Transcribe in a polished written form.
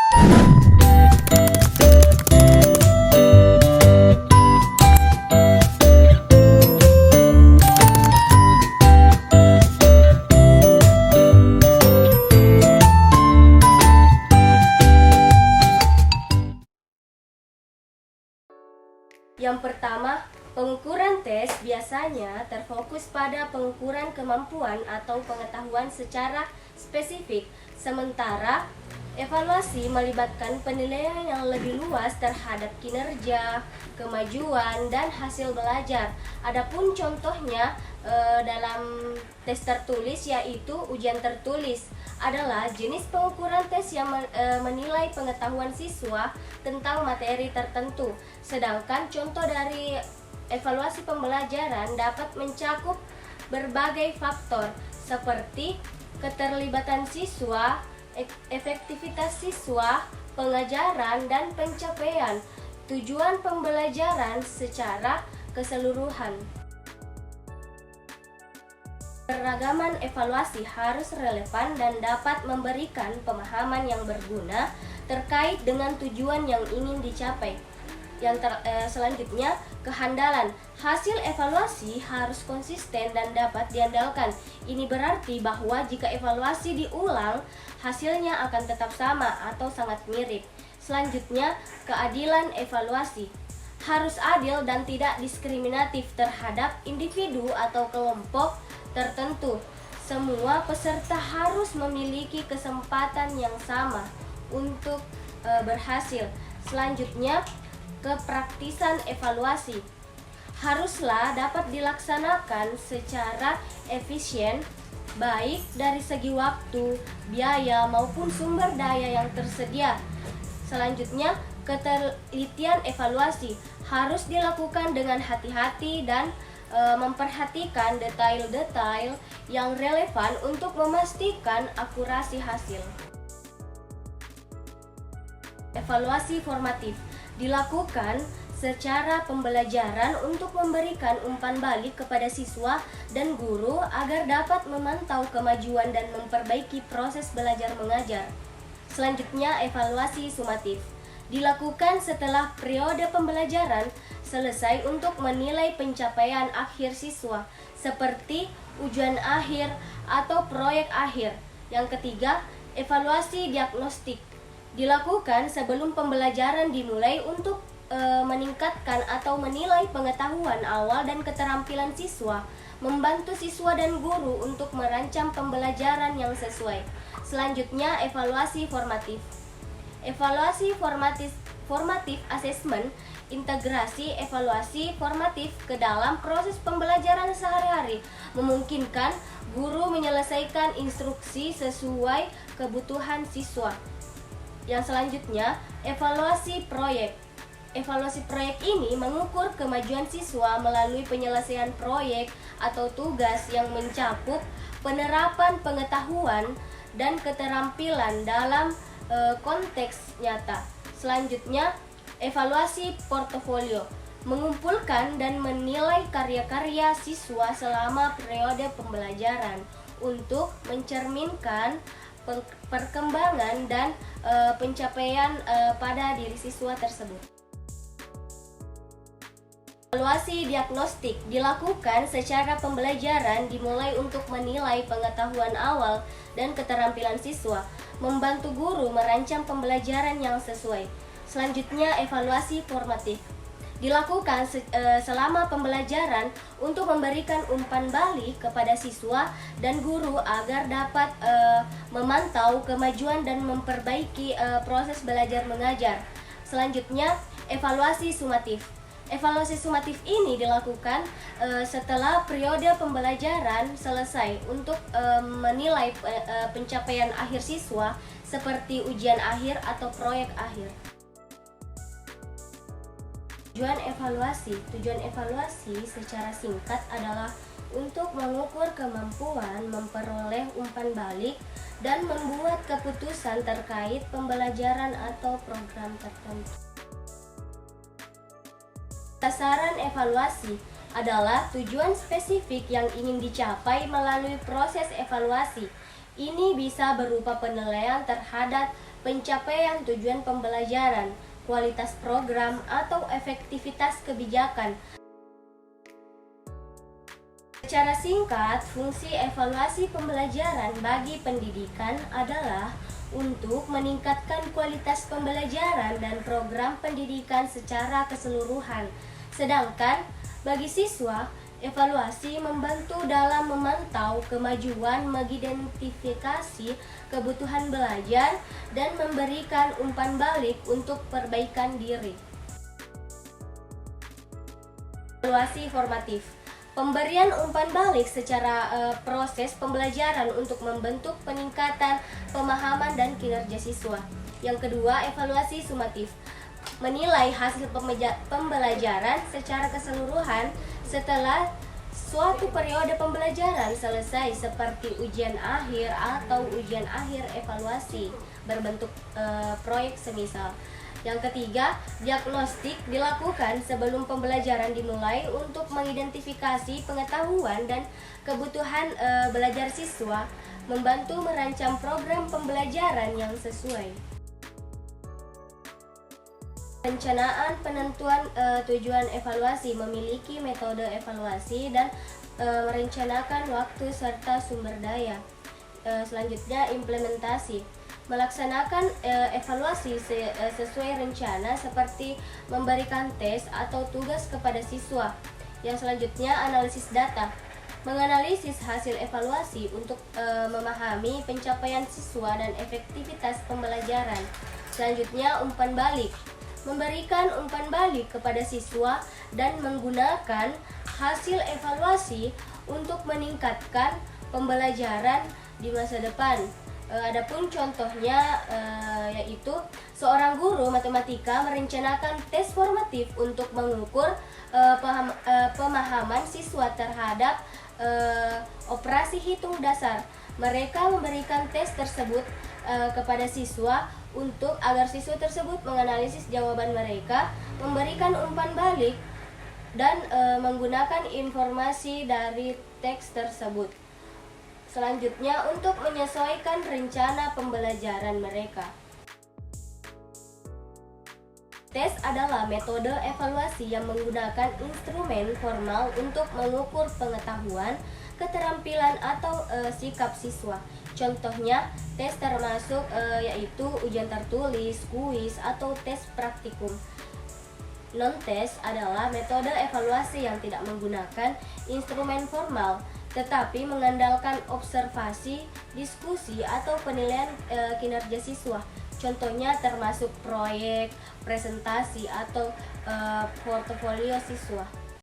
Yang pertama, pengukuran tes biasanya terfokus pada pengukuran kemampuan atau pengetahuan secara spesifik, sementara evaluasi melibatkan penilaian yang lebih luas terhadap kinerja, kemajuan, dan hasil belajar. Adapun contohnya dalam tes tertulis yaitu ujian tertulis adalah jenis pengukuran tes yang menilai pengetahuan siswa tentang materi tertentu. Sedangkan contoh dari evaluasi pembelajaran dapat mencakup berbagai faktor seperti keterlibatan siswa, efektivitas siswa, pengajaran, dan pencapaian tujuan pembelajaran secara keseluruhan. Keragaman evaluasi harus relevan dan dapat memberikan pemahaman yang berguna terkait dengan tujuan yang ingin dicapai. Selanjutnya, kehandalan. Hasil evaluasi harus konsisten dan dapat diandalkan. Ini berarti bahwa jika evaluasi diulang, hasilnya akan tetap sama atau sangat mirip. Selanjutnya, keadilan evaluasi. Harus adil dan tidak diskriminatif terhadap individu atau kelompok tertentu. Semua peserta harus memiliki kesempatan yang sama untuk berhasil. Selanjutnya, kepraktisan evaluasi haruslah dapat dilaksanakan secara efisien, baik dari segi waktu, biaya, maupun sumber daya yang tersedia. Selanjutnya, ketelitian evaluasi harus dilakukan dengan hati-hati dan memperhatikan detail-detail yang relevan untuk memastikan akurasi hasil. Evaluasi formatif dilakukan secara pembelajaran untuk memberikan umpan balik kepada siswa dan guru agar dapat memantau kemajuan dan memperbaiki proses belajar mengajar. Selanjutnya, evaluasi sumatif dilakukan setelah periode pembelajaran selesai untuk menilai pencapaian akhir siswa seperti ujian akhir atau proyek akhir. Yang ketiga, evaluasi diagnostik dilakukan sebelum pembelajaran dimulai untuk meningkatkan atau menilai pengetahuan awal dan keterampilan siswa, membantu siswa dan guru untuk merancang pembelajaran yang sesuai. Selanjutnya, evaluasi formatif. Evaluasi formatif assessment integrasi evaluasi formatif ke dalam proses pembelajaran sehari-hari, memungkinkan guru menyelesaikan instruksi sesuai kebutuhan siswa. Yang selanjutnya, evaluasi proyek. Evaluasi proyek ini mengukur kemajuan siswa melalui penyelesaian proyek atau tugas yang mencakup penerapan pengetahuan dan keterampilan dalam konteks nyata. Selanjutnya, evaluasi portofolio mengumpulkan dan menilai karya-karya siswa selama periode pembelajaran untuk mencerminkan perkembangan dan pencapaian pada diri siswa tersebut. Evaluasi diagnostik dilakukan secara pembelajaran dimulai untuk menilai pengetahuan awal dan keterampilan siswa, membantu guru merancang pembelajaran yang sesuai. Selanjutnya, evaluasi formatif dilakukan selama pembelajaran untuk memberikan umpan balik kepada siswa dan guru agar dapat memantau kemajuan dan memperbaiki proses belajar mengajar. Selanjutnya, evaluasi sumatif. Evaluasi sumatif ini dilakukan setelah periode pembelajaran selesai untuk menilai pencapaian akhir siswa seperti ujian akhir atau proyek akhir. Tujuan evaluasi secara singkat adalah untuk mengukur kemampuan, memperoleh umpan balik, dan membuat keputusan terkait pembelajaran atau program tertentu. Sasaran evaluasi adalah tujuan spesifik yang ingin dicapai melalui proses evaluasi. Ini bisa berupa penilaian terhadap pencapaian tujuan pembelajaran, kualitas program, atau efektivitas kebijakan. Secara singkat, fungsi evaluasi pembelajaran bagi pendidikan adalah untuk meningkatkan kualitas pembelajaran dan program pendidikan secara keseluruhan. Sedangkan bagi siswa, evaluasi membantu dalam memantau kemajuan, mengidentifikasi kebutuhan belajar, dan memberikan umpan balik untuk perbaikan diri. Evaluasi formatif. Pemberian umpan balik secara proses pembelajaran untuk membentuk peningkatan pemahaman dan kinerja siswa. Yang kedua, evaluasi sumatif. Menilai hasil pembelajaran secara keseluruhan setelah suatu periode pembelajaran selesai, seperti ujian akhir atau ujian akhir evaluasi berbentuk proyek semisal. Yang ketiga, diagnostik dilakukan sebelum pembelajaran dimulai untuk mengidentifikasi pengetahuan dan kebutuhan belajar siswa, membantu merancang program pembelajaran yang sesuai. Perencanaan penentuan tujuan evaluasi, memiliki metode evaluasi dan merencanakan waktu serta sumber daya. Selanjutnya, implementasi. Melaksanakan evaluasi sesuai rencana seperti memberikan tes atau tugas kepada siswa. Yang selanjutnya, analisis data. Menganalisis hasil evaluasi untuk memahami pencapaian siswa dan efektivitas pembelajaran. Selanjutnya, umpan balik. Memberikan umpan balik kepada siswa dan menggunakan hasil evaluasi untuk meningkatkan pembelajaran di masa depan. Adapun contohnya yaitu seorang guru matematika merencanakan tes formatif untuk mengukur pemahaman siswa terhadap operasi hitung dasar. Mereka memberikan tes tersebut kepada siswa untuk agar siswa tersebut menganalisis jawaban mereka, memberikan umpan balik, dan menggunakan informasi dari teks tersebut. Selanjutnya, untuk menyesuaikan rencana pembelajaran mereka. Tes adalah metode evaluasi yang menggunakan instrumen formal untuk mengukur pengetahuan, keterampilan, atau sikap siswa. Contohnya, tes termasuk yaitu ujian tertulis, kuis, atau tes praktikum. Non-tes adalah metode evaluasi yang tidak menggunakan instrumen formal, tetapi mengandalkan observasi, diskusi, atau penilaian kinerja siswa. Contohnya termasuk proyek, presentasi, atau portofolio siswa.